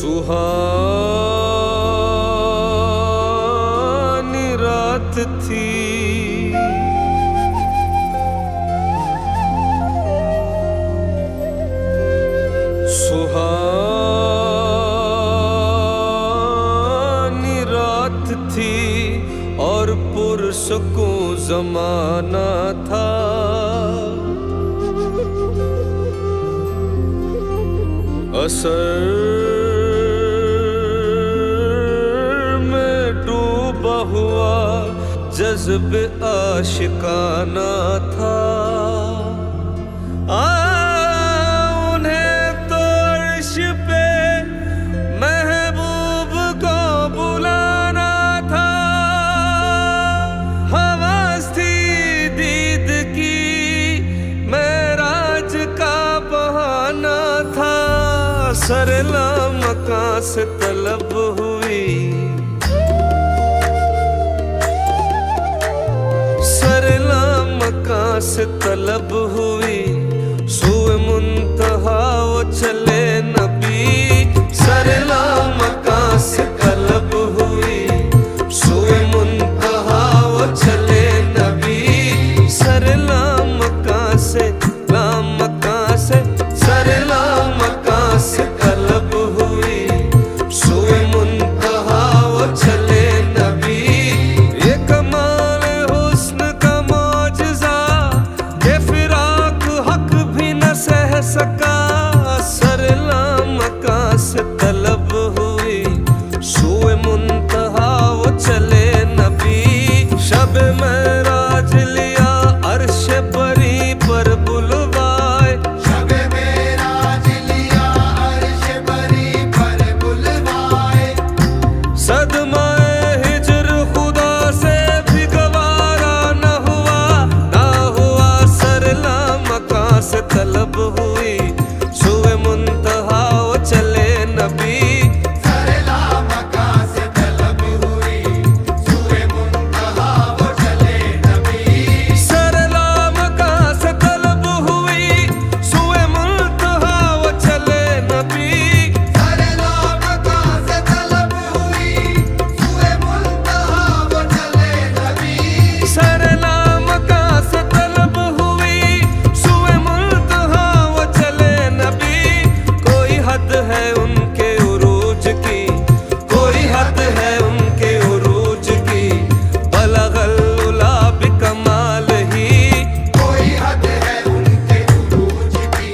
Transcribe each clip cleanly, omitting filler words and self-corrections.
सुहानी रात थी, सुहानी रात थी और पुरसुकूं ज़माना था। असर में डूबा हुआ जज्बे आशिकाना था। उन्हें तो अर्श पे महबूब को बुलाना था। हवस थी दीद की, मेराज का बहाना था। सरला मकां से तलब हुई, सरला मकां से तलब हुई। सुए मुंतहा वो चले नबी, सरला मकां से तलब हुई। सुए मुंतहा वो चले नबी, सरला मकां से सरला मकां से तलब हुई। सुए मुंतहा वो चले नबी। ये कमाल हुस्न का मौजज़ा, ये फिराक हक भी न सह सका। सरला मकां से तलब हुई, सुए मुंतहा वो चले नबी। शब मेराज लिया अर्श परी पर बुलवाए, शब मेराज लिया अर्श परी पर बुलवाए। सदमाए हिज्र खुदा से भी गवारा न हुआ। सरला मकां से तलब हुई, सुए मुंतहा वो चले नबी। सरला मकां से तलब हुई, सुए मुंतहा वो चले नबी। सरला मकां से तलब हुई, सुए मुंतहा वो चले नबी। सरला मकां से तलब हुई, सुए मुंतहा वो चले नबी। सरला मकां से तलब हुई, सुए मुंतहा वो चले नबी। कोई हद है उनके उरूज की, कोई हद है उनके उरूज की। बलगल उला बिकमाल ही, कोई हद है उनके उरूज की।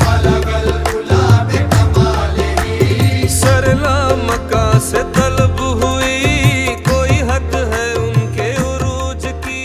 बलगल उला बिकमाल ही। सरला मकां से तलब हुई, कोई हद है उनके उरूज की।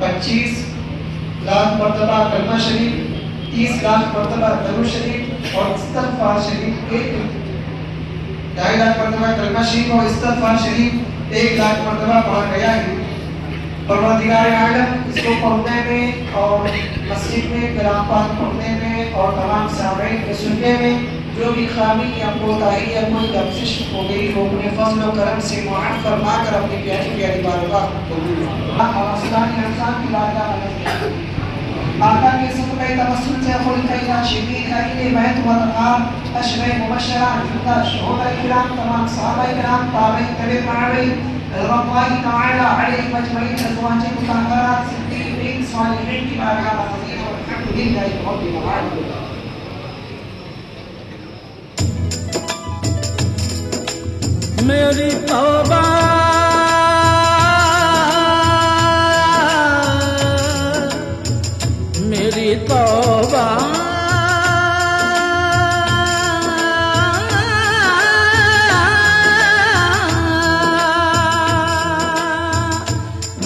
25 लाख मरतबा कलमा शरीफ, 30 लाख मरतबा दरूद शरीफ और इस्तग़फ़ार शरीफ के 2.5 लाख मरतबा कलमा शरीफ और इस्तगफार शरीफ 1 लाख मरतबा पढ़ा गया है। परवरदिगार आलम इसको पढ़ने में और मस्जिद में कलाम पाक पढ़ने में और तमाम सामईन के सुनने में जो भी खामी या कोताही या कोई लफ्ज़िश हो गई वो अपने फज़ल और करम से मुआफ़ फरमा कर अपनी प्यारी प्यारी बारगाह में कबूल फरमा। आसमानी इंसान की बारगाह में आका के सदक़े तवस्सुल से खुलक़े राशिदीन अहले बैत व अतहार अशरे मुबश्शरान ज़िंदा शुहदा किराम तमाम सहाबा किराम ताबईन तबई रज़ियल्लाहु तआला अलैहिम अजमईन अज़वाज मुतहहरात सिद्दीक़ीन सालिहीन की बारगाह में हज़ीर और अल्हम्दुलिल्लाहि रब्बिल आलमीन। मेरी तौबा मेरी तौबा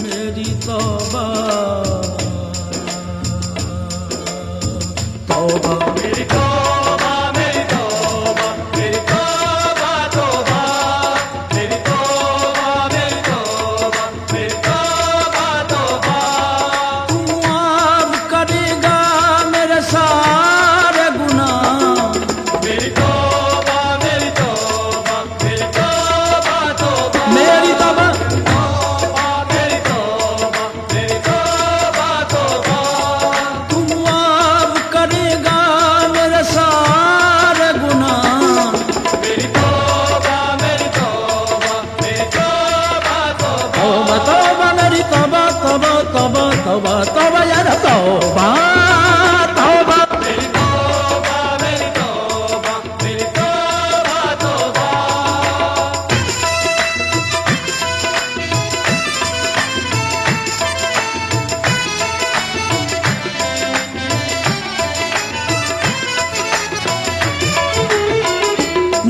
मेरी तौबा तौबा मेरी तौबा मेरी तौबा मेरी तौबा तौबा मेरी तौबा मेरी तौबा मेरी तौबा तौबा तू माफ करेगा मेरे सारे गुनाह मेरी तौबा मेरी तौबा मेरी तौबा तौबा मेरी तौबा मेरी तौबा मेरी तौबा तौबा तू माफ करेगा मेरे सारे गुनाह मेरी तौबा मेरी तौबा मेरी तौबा तौबा तौबा मेरी तौबा तौबा तौबा तौबा तौबा यार तौबा तौबा मेरी तौबा मेरी तौबा मेरी तौबा तौबा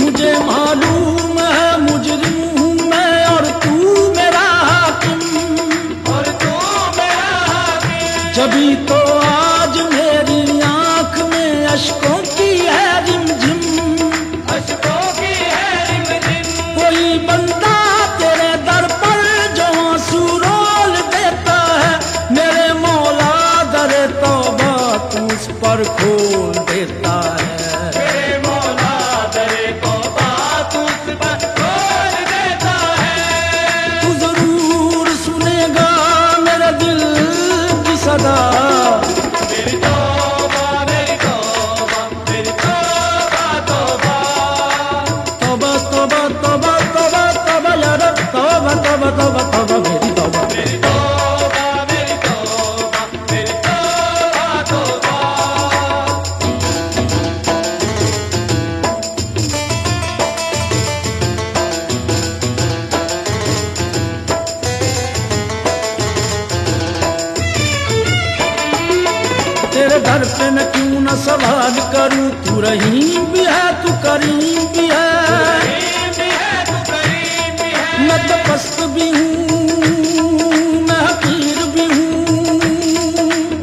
मुझे मालूम है मुजरिम हूँ मैं और तू मेरा हाकिम और तू मेरा हाकिम जभी तो आज मेरी आंख में अश्कों की है रिमझिम अश्कों की है रिमझिम कोई बंदा तेरे दर पर जो आंसू रोल देता है मेरे मौला दरे तौबा तू उस पर खोल देता है मेरे मौला दरे तौबा तू उस पर खोल देता है तू जरूर सुनेगा मेरे दिल की सदा मेरी तौबा मेरी तौबा मेरी तौबा तौबा तौबा तौबा तौबा तौबा तौबा यार तौबा तौबा तौबा तौबा मेरी तौबा मेरी तौबा मेरी तौबा मेरी तौबा तौबा तेरे दर पे मैं क्यों न सवाल करूं तू रहीम भी है तू करीम भी है मैं तो पस्त भी हूँ मैं हकीर भी हूँ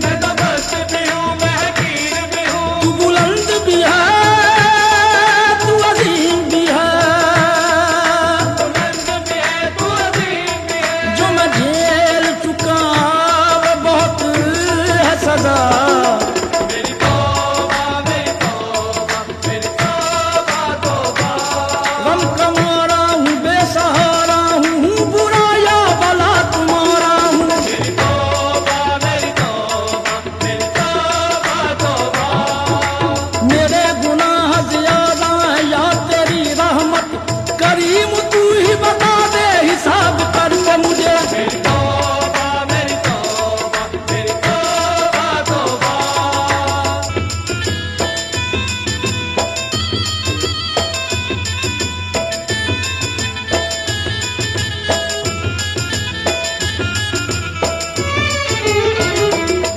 मैं तो पस्त भी हूँ मैं हकीर भी हूँ तू बुलंद भी है तू अजीम भी है बुलंद भी है तू अजीम भी है जो मैं झेल चुका वो बहुत है सजा मेरी तौबा मेरी तौबा मेरी तौबा तौबा गम का मारा हूँ बेसहारा हूँ बुरा या भला तुम्हारा हूँ मेरी तौबा मेरी तौबा मेरी तौबा तौबा मेरे गुनाह ज्यादा है या तेरी रहमत करीम तू ही बता दे हिसाब करके मुझे मेरी तौबा मेरी तौबा मेरी तौबा तौबा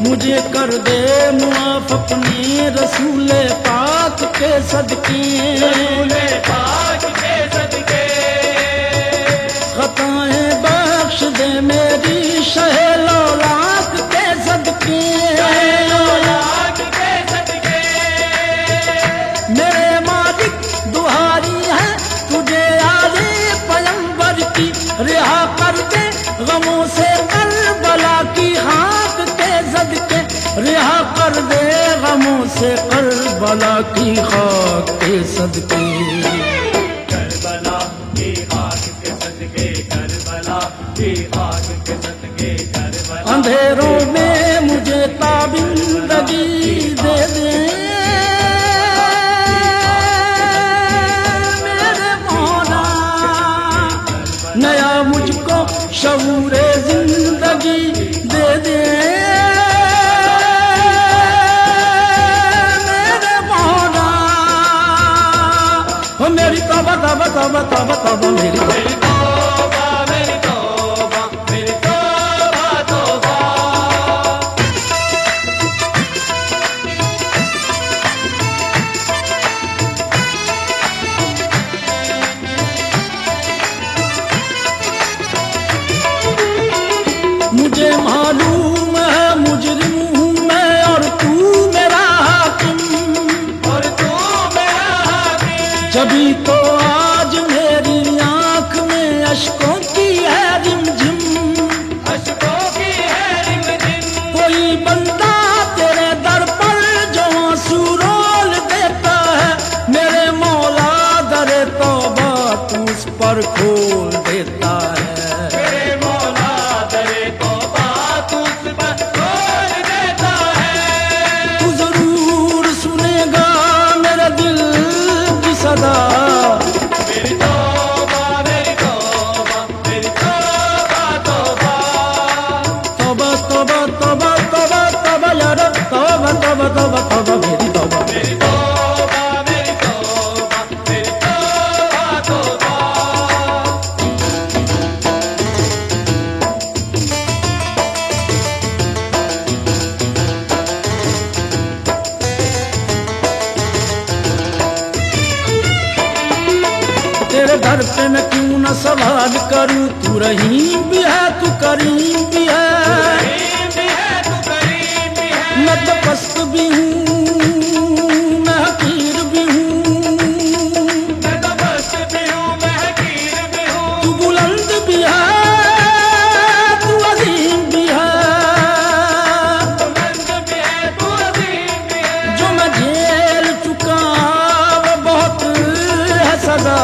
मुझे कर दे मुआफ अपने रसूले पाक के सदके रसूले पाक के सदके खताएं बख्श दे मेरी शहे लौलाक के सदके मेरे मालिक दुहारी है तुझे रिहा कर दे गमों से करबला की खाक के सदके, करबला की खाक के सदके, करबला की खाक के सदके, करबला। अंधेरों में मुझे ताबिंदगी दे दे मेरे मौला, नया मुझको शऊरे जिंदगी दे दे मेरे मौला। हो मेरी तौबा तौबा तौबा तौबा तौबा मेरी तौबा, मेरी तौबा, मेरी तौबा तौबा। मुझे मालूम है मुजरिम हूँ मैं और तू मेरा हाकिम, और तू मेरा हाकिम। जभी तो आज मेरी आंख में अश्कों की है रिमझिम, अश्कों की है रिमझिम। कोई बंदा तेरे दर पर जो आंसू रोल देता है, मेरे मौला दरे तौबा तू उस पर खोल देता है। मेरे मौला दरे तौबा तू उस पर खोल देता है। तू जरूर सुनेगा मेरे दिल की सदा, मेरी तौबा, मेरी तौबा, मेरी तौबा तौबा। तौबा तौबा तौबा तौबा तौबा यार, तौबा तौबा तौबा तौबा मेरी तौबा। मेरी तौबा, मेरी तौबा, मेरी तौबा तौबा। तेरे दर पे मैं क्यों न सवाल करूं, तू रहीम भी है तू करीम भी है, करीम भी है तू करीम भी है। मैं तो पस्त भी हूँ मैं हकीर भी हूँ, मैं तो बस भी हूँ, मैं हकीर भी हूँ। तू बुलंद भी है तू अजीम भी है, तू बुलंद भी है, तू अजीम भी है। जो मैं झेल चुका वो बहुत है सजा,